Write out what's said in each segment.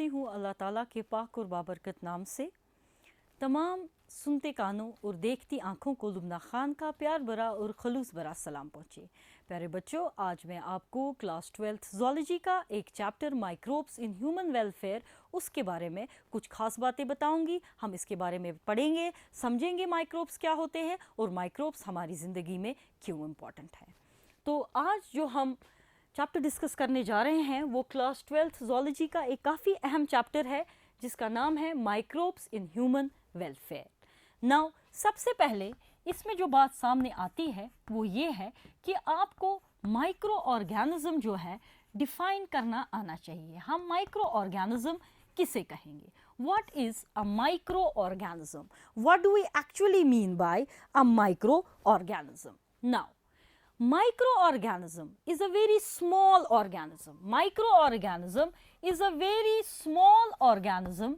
करती हूँ अल्लाह ताला के पाक और बाबरकत नाम से। तमाम सुनते कानों और देखती आँखों को लुबना ख़ान का प्यार भरा और खलूस भरा सलाम पहुँचे। प्यारे बच्चों, आज मैं आपको क्लास 12th ज़ूलॉजी का एक chapter microbes in human welfare, उसके बारे में कुछ खास बातें बताऊंगी। हम इसके बारे में पढ़ेंगे, समझेंगे माइक्रोब्स क्या होते हैं और माइक्रोब्स हमारी ज़िंदगी में क्यों इम्पॉर्टेंट है। तो आज जो हम चैप्टर डिस्कस करने जा रहे हैं वो क्लास 12th ज़ूलॉजी का एक काफ़ी अहम चैप्टर है जिसका नाम है microbes in human welfare. Now सबसे पहले इसमें जो बात सामने आती है वो ये है कि आपको माइक्रो ऑर्गेनिज्म जो है डिफाइन करना आना चाहिए। हम माइक्रो ऑर्गेनिज्म किसे कहेंगे? What is a microorganism? What do we actually mean by a microorganism? Now microorganism is a very small organism. Microorganism is a very small organism.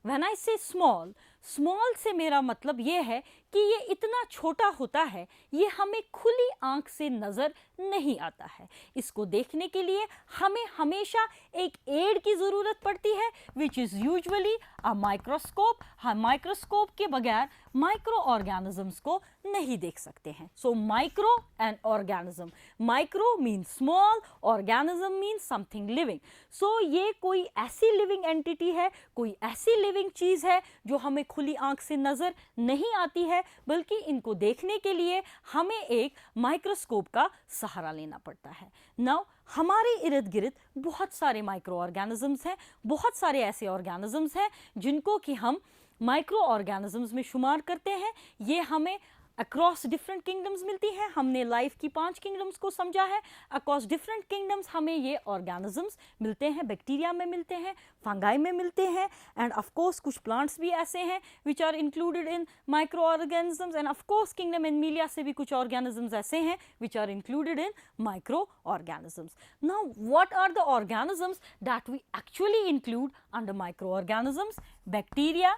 When I say small, small से मेरा मतलब ये है कि ये इतना छोटा होता है, ये हमें खुली आंख से नज़र नहीं आता है। इसको देखने के लिए हमें हमेशा एक एड की ज़रूरत पड़ती है, which is usually a microscope. हम माइक्रोस्कोप के बगैर माइक्रो ऑर्गेनिजम्स को नहीं देख सकते हैं। So micro and organism, micro means small, organism means something living. So ये कोई ऐसी लिविंग एंटिटी है, कोई ऐसी लिविंग चीज़ है जो हमें खुली आंख से नज़र नहीं आती है, बल्कि इनको देखने के लिए हमें एक माइक्रोस्कोप का सहारा लेना पड़ता है। नाउ हमारे इर्द गिर्द बहुत सारे माइक्रो ऑर्गेनिजम्स हैं, बहुत सारे ऐसे ऑर्गेनिजम्स हैं जिनको कि हम माइक्रो ऑर्गेनिजम्स में शुमार करते हैं। ये हमें अक्रॉस डिफरेंट किंगडम्स मिलती है। हमने लाइफ की 5 किंगडम्स को समझा है। अक्रॉस डिफरेंट किंगडम्स हमें ये ऑर्गेनिजम्स मिलते हैं। बैक्टीरिया में मिलते हैं, फंगाई में मिलते हैं, एंड ऑफ कोर्स कुछ प्लांट्स भी ऐसे हैं which are included in microorganisms, and of course kingdom animalia से भी कुछ ऑर्गेनिजम्स ऐसे हैं which are included in microorganisms. Now what are the organisms that we actually include under microorganisms? Bacteria,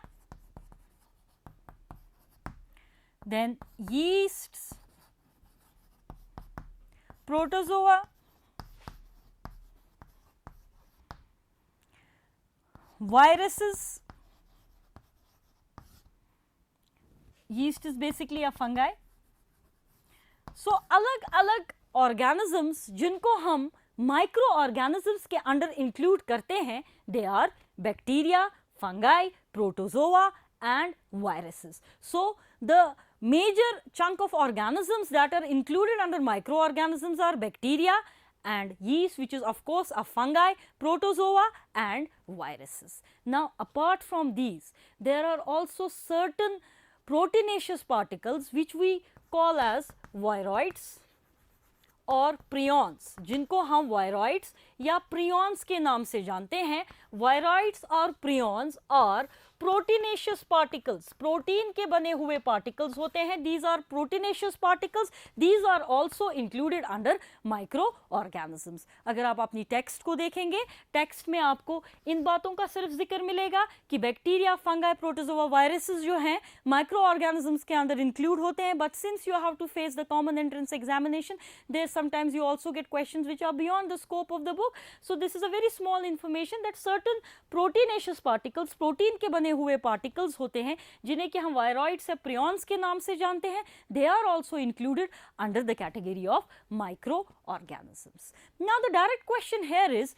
then yeasts, protozoa, viruses. Yeast is basically a fungi. So अलग अलग organisms जिनको हम microorganisms के under include करते हैं, they are bacteria, fungi, protozoa and viruses. So the major chunk of organisms that are included under microorganisms are bacteria and yeast, which is of course a fungi, protozoa and viruses. Now apart from these, there are also certain proteinaceous particles which we call as viroids और prions, जिनको हम viroids या prions के नाम से जानते हैं। Viroids और प्रियॉन्स और प्रोटीनेशियस पार्टिकल्स, प्रोटीन के बने हुए पार्टिकल्स होते हैं। These are proteinaceous particles, these are also included under microorganisms. अगर आप अपनी टेक्स्ट को देखेंगे, टेक्स्ट में आपको इन बातों का सिर्फ जिक्र मिलेगा कि बैक्टीरिया, फंगाई, प्रोटोजोआ, वायरसेस जो हैं माइक्रो ऑर्गेनिजम्स के अंदर इंक्लूड होते हैं। But since you have to face the common entrance examination, there sometimes you also get questions which are beyond the scope of the book. So this is a very small information that certain proteinaceous particles, protein के बने हुए particles होते हैं जिन्हें कि हम viroids या prions के नाम से जानते हैं, they are also included under the category of microorganisms. Now the direct question here is,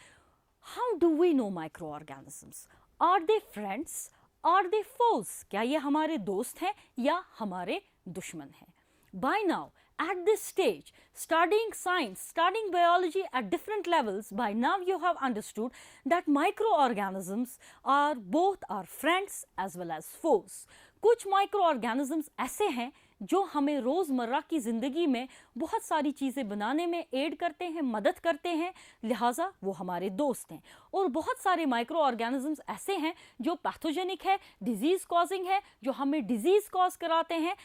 how do we know microorganisms? Are they friends? Are they foes? क्या ये हमारे दोस्त हैं या हमारे दुश्मन हैं? By now, at this stage, studying science, studying biology at different levels, by now you have understood that microorganisms are both our friends as well as foes. कुछ microorganisms ऐसे हैं जो हमें रोज़मर्रा की ज़िंदगी में बहुत सारी चीज़ें बनाने में एड करते हैं, मदद करते हैं, लिहाजा वो हमारे दोस्त हैं। और बहुत सारे माइक्रो ऑर्गेनिजम्स ऐसे हैं जो पैथोजेनिक है, डिजीज़ कॉजिंग है, जो हमें डिजीज़ कॉज कराते हैं।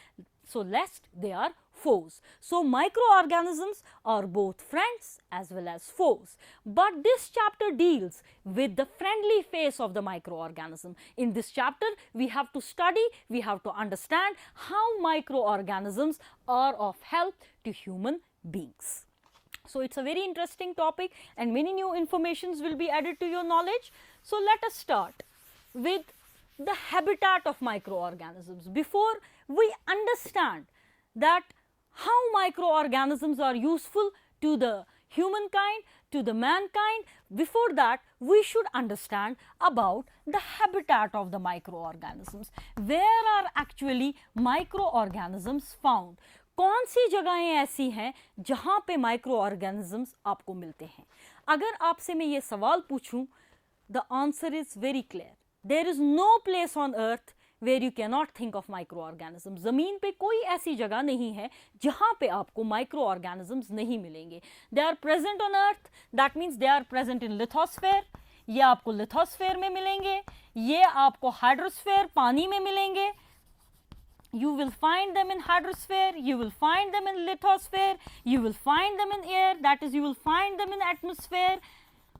So lest they are foes. So microorganisms are both friends as well as foes. But this chapter deals with the friendly face of the microorganism. In this chapter, we have to study, we have to understand how microorganisms are of help to human beings. So it's a very interesting topic and many new informations will be added to your knowledge. So let us start with the habitat of microorganisms. Before we understand that how microorganisms are useful to the humankind, to the mankind, before that we should understand about the habitat of the microorganisms. Where are actually microorganisms found? कौन सी जगहें ऐसी हैं जहाँ पे micro organisms आपको मिलते हैं? अगर आपसे मैं ये सवाल पूछूं, the answer is very clear. There is no place on earth where you can not think of microorganisms. ज़मीन पे कोई ऐसी जगह नहीं है जहाँ पे आपको माइक्रो ऑर्गेनिजम्स नहीं मिलेंगे. They are present on earth, that means they are present in lithosphere. ये आपको लिथोस्फेयर में मिलेंगे, ये आपको हाइड्रोस्फेयर पानी में मिलेंगे. You will find them in hydrosphere, you will find them in lithosphere, you will find them in air, that is you will find them in atmosphere.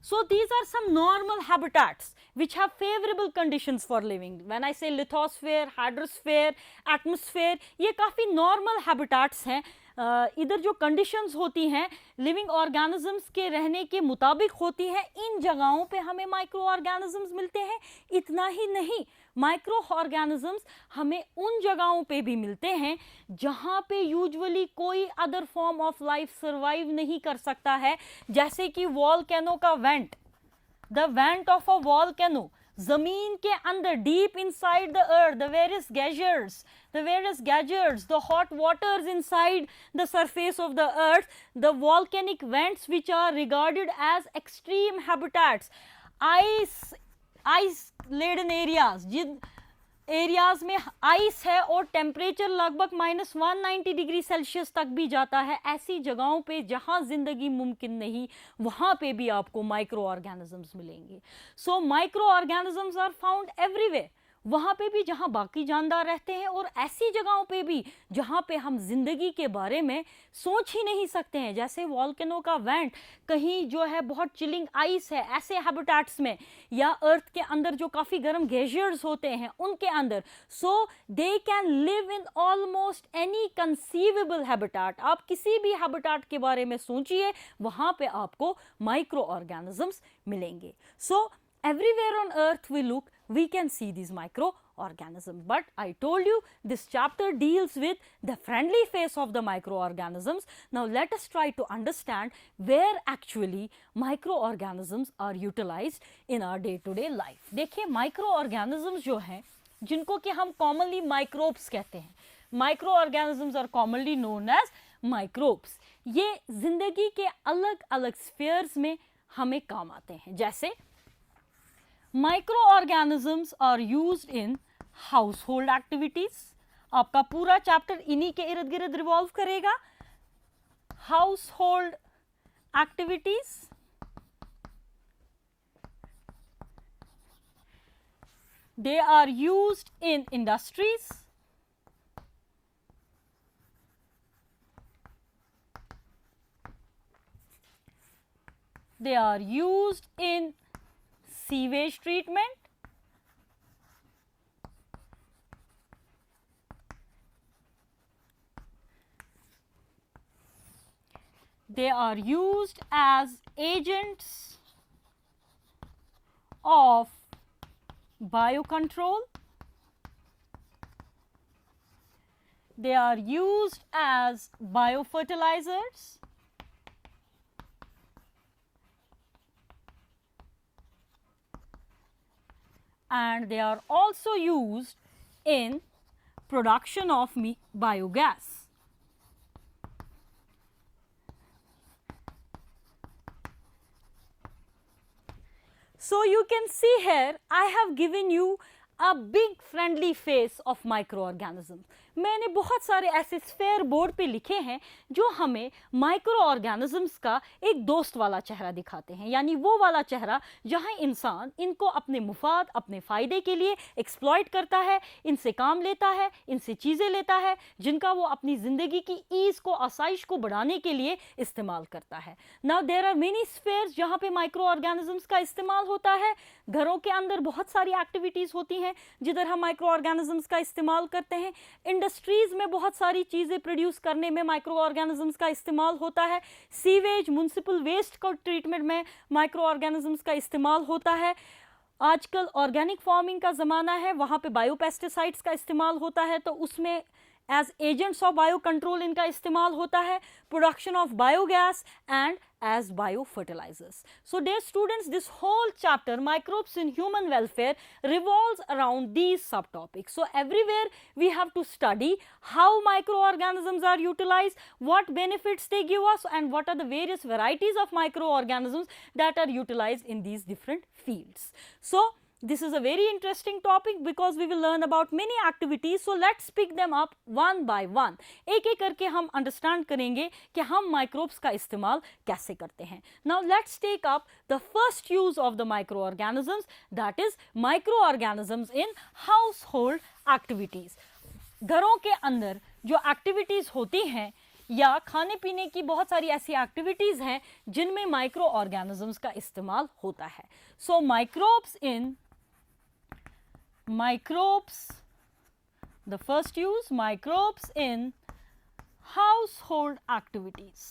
So these are some normal habitats which have favorable conditions for living. When I say lithosphere, hydrosphere, atmosphere, ये काफ़ी normal habitats हैं. इधर जो conditions होती हैं living organisms के रहने के मुताबिक होती हैं, इन जगहों पे हमें माइक्रो ऑर्गेनिजम्स मिलते हैं. इतना ही नहीं, माइक्रो ऑर्गेनिजम्स हमें उन जगहों पे भी मिलते हैं जहाँ पे यूजुअली कोई other form of life survive नहीं कर सकता है. जैसे कि वॉल्केनो का went, the went of a volcano, जमीन के अंदर deep inside the earth, the various geysers, the hot waters inside the surface of the earth, the volcanic vents which are regarded as extreme habitats, ice laden areas, Jin areas में ice है और temperature लगभग -190 degree Celsius तक भी जाता है, ऐसी जगहों पे जहाँ ज़िंदगी मुमकिन नहीं, वहाँ पे भी आपको माइक्रो ऑर्गेनिजम्स मिलेंगे. So microorganisms are found everywhere, वहाँ पे भी जहाँ बाकी जानदार रहते हैं और ऐसी जगहों पे भी जहाँ पे हम ज़िंदगी के बारे में सोच ही नहीं सकते हैं. जैसे वॉल्केनो का वेंट, कहीं जो है बहुत चिलिंग आइस है, ऐसे हैबिटेट्स में, या अर्थ के अंदर जो काफ़ी गर्म ग्लेशियर्स होते हैं उनके अंदर. So they can live in almost any conceivable habitat. आप किसी भी हैबिटेट के बारे में सोचिए, वहाँ पे आपको माइक्रो ऑर्गेनिजम्स मिलेंगे. सो everywhere on earth we look, we can see these microorganisms. But I told you this chapter deals with the friendly face of the microorganisms. Now let us try to understand where actually microorganisms are utilized in our day-to-day life. देखिए, microorganisms जो हैं, जिनको कि हम commonly microbes कहते हैं, microorganisms are commonly known as microbes. ये जिंदगी के अलग अलग spheres में हमें काम आते हैं. जैसे Microorganisms are used in household activities. आपका पूरा चैप्टर इन्हीं के इर्द गिर्द रिवॉल्व करेगा. Household activities, they are used in industries. They are used in sewage treatment. They are used as agents of biocontrol. They are used as biofertilizers. And they are also used in production of biogas. So you can see here, I have given you a big friendly face of microorganisms. मैंने बहुत सारे ऐसे sphere board पे लिखे हैं जो हमें micro organisms का एक दोस्त वाला चेहरा दिखाते हैं, यानी वो वाला चेहरा जहां इंसान इनको अपने मुफाद, अपने फ़ायदे के लिए एक्सप्लॉइट करता है, इनसे काम लेता है, इनसे चीज़ें लेता है जिनका वो अपनी ज़िंदगी की ईज़ को, आसाइश को बढ़ाने के लिए इस्तेमाल करता है. Now there are many spheres जहाँ पे माइक्रो ऑर्गेनिजम्स का इस्तेमाल होता है. घरों के अंदर बहुत सारी एक्टिविटीज़ होती हैं जिधर हम माइक्रो ऑर्गेनिजम्स का इस्तेमाल करते हैं. इंडस्ट्रीज में बहुत सारी चीज़ें प्रोड्यूस करने में माइक्रो ऑर्गेनिजम्स का इस्तेमाल होता है, सीवेज म्युनिसिपल वेस्ट को ट्रीटमेंट में माइक्रो ऑर्गेनिजम्स का इस्तेमाल होता है। आजकल ऑर्गेनिक फार्मिंग का ज़माना है, वहाँ पे बायोपेस्टिसाइड्स का इस्तेमाल होता है, तो उसमें as agents of biocontrol इनका इस्तेमाल होता है, production of biogas and as biofertilizers. So dear students, this whole chapter microbes in human welfare revolves around these subtopics. So everywhere we have to study how microorganisms are utilized, what benefits they give us, and what are the various varieties of microorganisms that are utilized in these different fields. So this is a very interesting topic because we will learn about many activities. So let's pick them up one by one. एक एक करके हम understand करेंगे कि हम microbes का इस्तेमाल कैसे करते हैं. Now let's take up the first use of the microorganisms, that is microorganisms in household activities. घरों के अंदर जो activities होती हैं या खाने पीने की बहुत सारी ऐसी एक्टिविटीज़ हैं जिनमें माइक्रो ऑर्गेनिजम्स का इस्तेमाल होता है. सो microbes, the first use, microbes in household activities.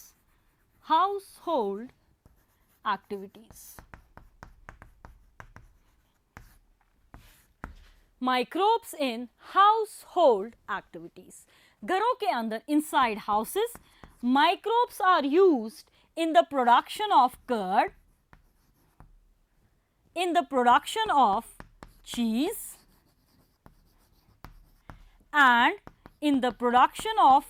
Microbes in household activities. घरों के अंदर inside houses, microbes are used in the production of curd, in the production of cheese, and in the production of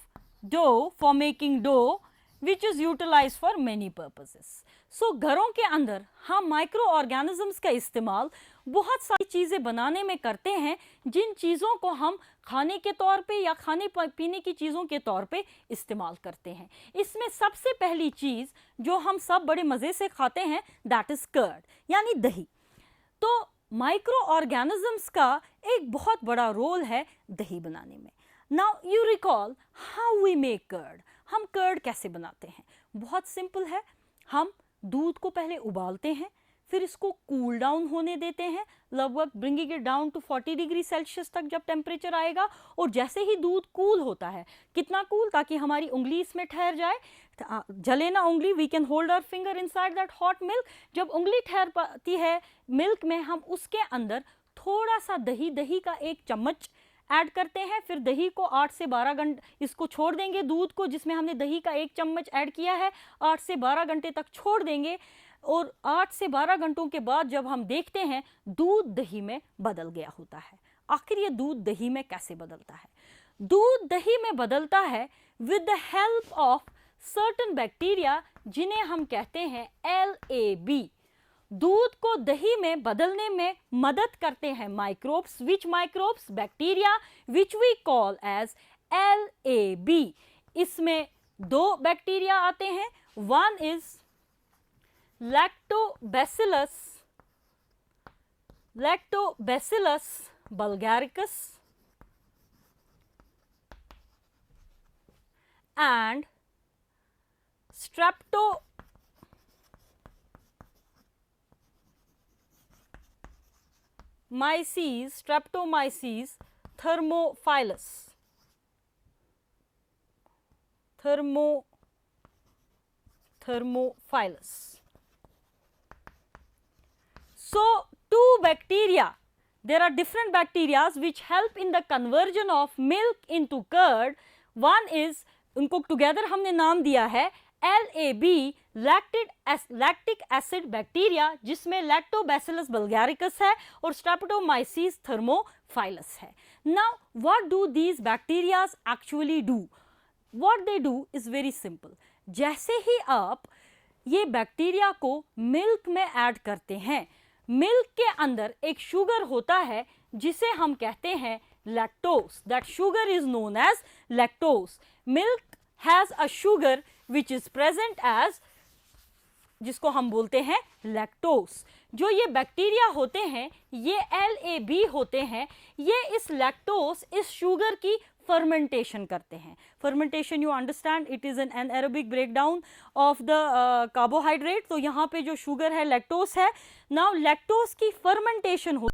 dough, for making dough, which is utilized for many purposes. So घरों के अंदर हम micro organisms का इस्तेमाल बहुत सारी चीज़ें बनाने में करते हैं, जिन चीज़ों को हम खाने के तौर पे या खाने पीने की चीज़ों के तौर पे इस्तेमाल करते हैं. इसमें सबसे पहली चीज़ जो हम सब बड़े मज़े से खाते हैं, दैट इज़ कर्ड, यानी दही. तो माइक्रो ऑर्गेनिजम्स का एक बहुत बड़ा रोल है दही बनाने में. Now you recall how we make curd. हम कर्ड कैसे बनाते हैं? बहुत सिंपल है. हम दूध को पहले उबालते हैं, फिर इसको कूल डाउन होने देते हैं, लगभग bringing it down to 40 degree Celsius तक जब टेम्परेचर आएगा. और जैसे ही दूध कूल होता है, कितना कूल, ताकि हमारी उंगली इसमें ठहर जाए, जले ना उंगली, we can hold our finger inside that hot milk. जब उंगली ठहर पाती है मिल्क में, हम उसके अंदर थोड़ा सा दही का 1 चम्मच ऐड करते हैं. फिर दही को 8 से 12 घंटे इसको छोड़ देंगे, दूध को जिसमें हमने दही का 1 चम्मच ऐड किया है, 8 से 12 घंटे तक छोड़ देंगे. और 8 से 12 घंटों के बाद जब हम देखते हैं, दूध दही में बदल गया होता है. आखिर ये दूध दही में कैसे बदलता है? दूध दही में बदलता है with the help of certain bacteria, जिन्हें हम कहते हैं LAB. दूध को दही में बदलने में मदद करते हैं microbes. Which microbes? Bacteria which we call as LAB. इसमें 2 बैक्टीरिया आते हैं. One is Lactobacillus bulgaricus and Streptomyces thermophilus. So 2 bacteria, there are different bacteria which help in the conversion of milk into curd. One is, उनको together हमने नाम दिया है LAB, lactic acid bacteria, जिसमें Lactobacillus bulgaricus है और Streptomyces thermophilus है. Now what do these bacteria actually do? What they do is very simple. जैसे ही आप ये बैक्टीरिया को मिल्क में ऐड करते हैं, मिल्क के अंदर एक शुगर होता है जिसे हम कहते हैं lactose. That sugar is known as lactose. Milk has a sugar which is present as, जिसको हम बोलते हैं लैक्टोज. जो ये बैक्टीरिया होते हैं, ये LAB होते हैं. ये इस लैक्टोज, इस शुगर की फर्मेंटेशन करते हैं. Fermentation, you understand, it is an anaerobic breakdown of the carbohydrate. तो यहाँ पे जो शुगर है लैक्टोज है. नाउ लैक्टोज की फर्मेंटेशन हो